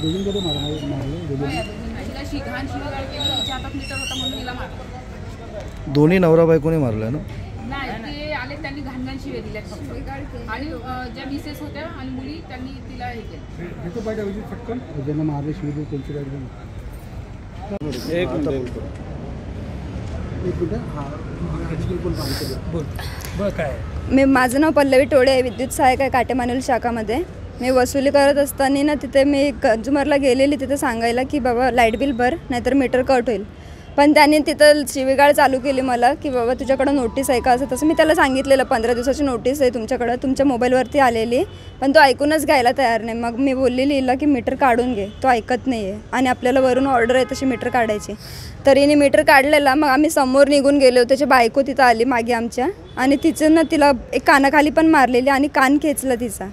दोघींकडे मारले दोन्ही नवरा बायकोने मारलं ना? नाही, ते आले त्यांनी घाणघाण शिव्या दिल्या फक्त आणि ज्या मिसेस होत्या आणि मुली त्यांनी तिला हे केलं. हे तो पाहिजे अभिजित फटकन ज्यांना मारले शिवी कोणची गाडी एक मिनिट बोल काय. माझं नाव पल्लवी टोळे आहे, विद्युत सहाय्यक आहे काटेमानूल शाखामध्ये. मी वसुली करत असताना ना तिथे मी कंझ्युमरला गेलेली तिथे सांगायला की बाबा लाईट बिल भर नाहीतर मीटर कट होईल. पण त्यांनी तिथं शिवीगाळ चालू केली मला की बाबा तुझ्याकडं नोटीस आहे का असं तसं. मी त्याला सांगितलेलं 15 दिवसाची नोटीस आहे तुमच्याकडं, तुमच्या मोबाईलवरती आलेली, पण तो ऐकूनच घ्यायला तयार नाही. मग मी बोललेली हिला की मीटर काढून घे, तो ऐकत नाही आहे आणि आपल्याला वरून ऑर्डर आहे तशी मीटर काढायची. तरीने मीटर काढलेला. मग आम्ही समोर निघून गेलो, त्याची बायको तिथं आली मागे आमच्या आणि तिचं ना तिला एक कानाखाली पण मारलेली आणि कान खेचला तिचा.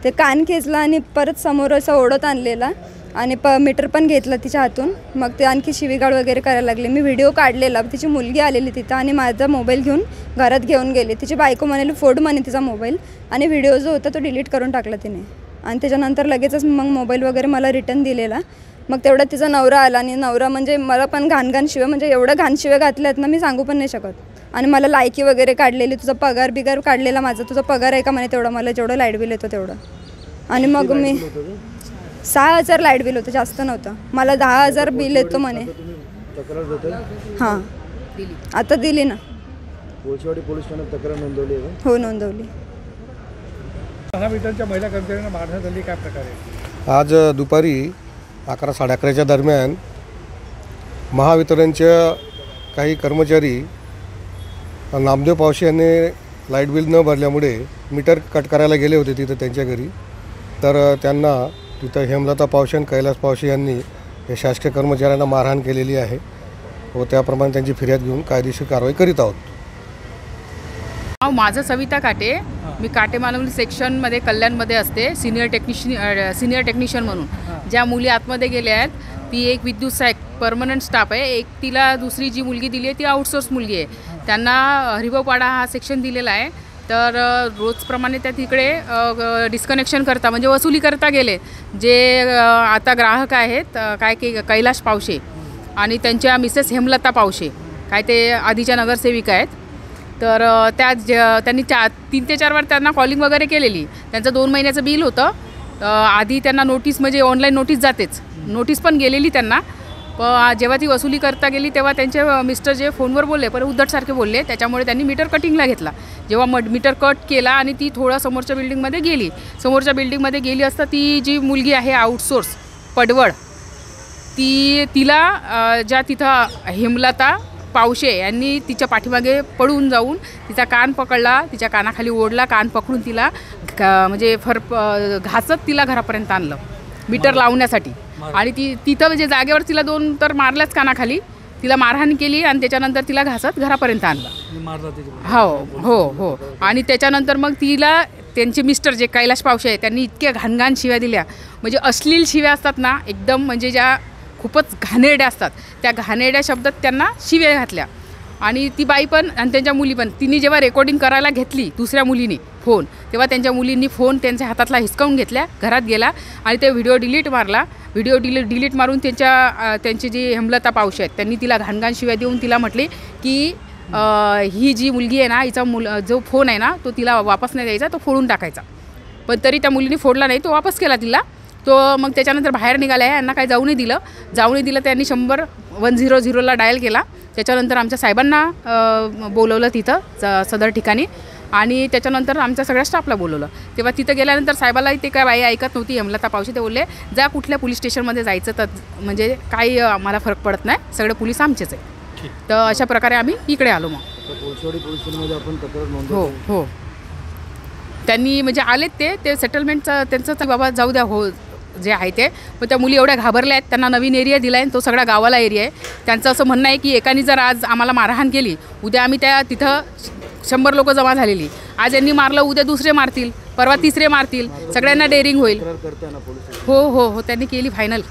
ते कान खेचला आणि परत समोर असं ओढत आणलेला आणि मीटर पण घेतलं तिच्या हातून. मग ते आणखी शिवीगाळ वगैरे करायला लागले. मी व्हिडिओ काढलेला, तिची मुलगी आलेली तिथं आणि माझा मोबाईल घेऊन घरात घेऊन गेली. तिची बायको म्हणाली फोड म्हणे तिचा मोबाईल आणि व्हिडिओ जो होता तो डिलीट करून टाकला तिने. आणि त्याच्यानंतर लगेचच मग मोबाईल वगैरे मला रिटर्न दिलेला. मग तेवढ्यात तिचा नवरा आला आणि नवरा म्हणजे मला पण घाण शिव्या, म्हणजे एवढं घाण शिव्या घातल्यात ना मी सांगू पण नाही शकत. आणि मला लायकी वगैरे काढलेली, तुझा पगार बिगार काढलेला माझा, तुझा पगार आहे का म्हणे तेवढं, मला जेवढं लाईट बिल येतो तेवढं. आणि मग मी 6,000 लाईट बिल होतं, जास्त नव्हतं. मला 10,000 बिल येतो म्हणे. हां आता दिली ना. पोलीस ठाण्यात तक्रार नोंदवली आहे? हो नोंदवली. महावितरणच्या महिला कर्मचाऱ्यांना मारण्यात आली, काय प्रकारे? आज दुपारी 11, 11:30च्या दरम्यान महावितरणच्या काही कर्मचारी नामदेव पावशे यांनी लाईट बिल न भरल्यामुळे मीटर कट करायला गेले होते तिथं त्यांच्या घरी. तर त्यांना तिथं हेमलता पावशे आणि कैलास पावशे यांनी या शासकीय कर्मचाऱ्यांना मारहाण केलेली आहे व त्याप्रमाणे त्यांची फिर्याद घेऊन कायदेशीर कारवाई करीत आहोत. माझं सविता काटे, मी काटेमानवली सेक्शनमध्ये कल्याणमध्ये असते, सिनियर टेक्निशियन म्हणून. ज्या मुली आतमध्ये गेल्या आहेत ती एक विद्युत सहाय्यक परमनंट स्टाफ आहे, एक तिला दुसरी जी मुलगी दिली आहे ती आउटसोर्स मुलगी आहे. त्यांना हरिभाऊपाडा हा सेक्शन दिलेला आहे. तर रोजप्रमाणे त्या तिकडे डिस्कनेक्शन करता म्हणजे वसुली करता गेले. जे आता ग्राहक आहेत काय की कैलाश पावशे आणि त्यांच्या मिसेस हेमलता पावशे, काय ते आधीच्या नगरसेविका आहेत. तर त्यांनी 3 ते 4 वेळा त्यांना कॉलिंग वगैरे केलेली. त्यांचं 2 महिन्याचं बिल होतं. आधी त्यांना नोटीस म्हणजे ऑनलाईन नोटीस जातेच, नोटीस पण गेलेली त्यांना. जेव्हा ती वसुली करता गेली तेव्हा त्यांचे मिस्टर जे फोनवर बोलले पण उद्धटसारखे बोलले, त्याच्यामुळे त्यांनी मीटर कटिंगला घेतला. जेव्हा मीटर कट केला आणि ती थोडं समोरच्या बिल्डिंगमध्ये गेली. समोरच्या बिल्डिंगमध्ये गेली असता ती जी मुलगी आहे आउटसोर्स पडवळ, तिला ज्या तिथं हेमलता पावशे यांनी तिच्या पाठीमागे पळून जाऊन तिचा कान पकडला, तिच्या कानाखाली ओढला, कान पकडून तिला म्हणजे घासत तिला घरापर्यंत आणलं मीटर लावण्यासाठी. आणि तिथं म्हणजे जागेवर तिला 2 तर मारल्याच कानाखाली, तिला मारहाण केली आणि त्याच्यानंतर तिला घासत घरापर्यंत आणलं. हो. आणि त्याच्यानंतर मग तिला त्यांचे मिस्टर जे कैलाश पावशे आहे त्यांनी इतक्या घाणघाण शिव्या दिल्या, म्हणजे अश्लील शिव्या असतात ना एकदम, म्हणजे ज्या खूपच घाणेरड्या असतात, त्या घाणेरड्या शब्दात त्यांना शिव्या घातल्या. आणि ती बाई पण आणि त्यांच्या मुली पण, तिने जेव्हा रेकॉर्डिंग करायला घेतली दुसऱ्या मुलीने फोन, तेव्हा त्यांच्या मुलींनी फोन त्यांच्या हातातला हिसकावून घेतल्या, घरात गेला आणि ते व्हिडिओ डिलीट मारला. व्हिडिओ डिलीट मारून त्यांची जी हेमलता पावशे आहेत त्यांनी तिला घाणघाण शिव्या देऊन तिला म्हटले की ही जी मुलगी आहे ना, हिचा जो फोन आहे ना तो तिला वापस नाही द्यायचा, तो फोडून टाकायचा. पण तरी त्या मुलीने फोडला नाही, तो वापस केला तिला. तो मग त्याच्यानंतर बाहेर निघाला आहे, यांना काही जाऊ नाही दिलं. त्यांनी 100 डायल केला. त्याच्यानंतर आमच्या साहेबांना बोलवलं तिथं सदर ठिकाणी आणि त्याच्यानंतर आमच्या सगळ्या स्टाफला बोलवलं. तेव्हा तिथं गेल्यानंतर साहेबाला ते काय बाई ऐकत नव्हती हेमलता पावशे. ते बोलले जा कुठल्या पोलीस स्टेशनमध्ये जायचं तर म्हणजे काही आम्हाला फरक पडत नाही, सगळे पोलीस आमचेच आहे. तर अशा प्रकारे आम्ही इकडे आलो. मग हो त्यांनी म्हणजे आलेत ते सेटलमेंटचं त्यांचं तर बाबा जाऊ द्या हो जे आहे ते. पण त्या मुली एवढ्या घाबरल्या आहेत, त्यांना नवीन एरिया दिला आहे, तो सगळा गावाला एरिया आहे. त्यांचं असं म्हणणं आहे की एकाने जर आज आम्हाला मारहाण केली, उद्या आम्ही तिथं 100 लोक जमा झालेली, आज यांनी मारलं उद्या दुसरे मारतील, परवा तिसरे मारतील, सगळ्यांना डेअरिंग होईल. हो त्यांनी केली फायनल.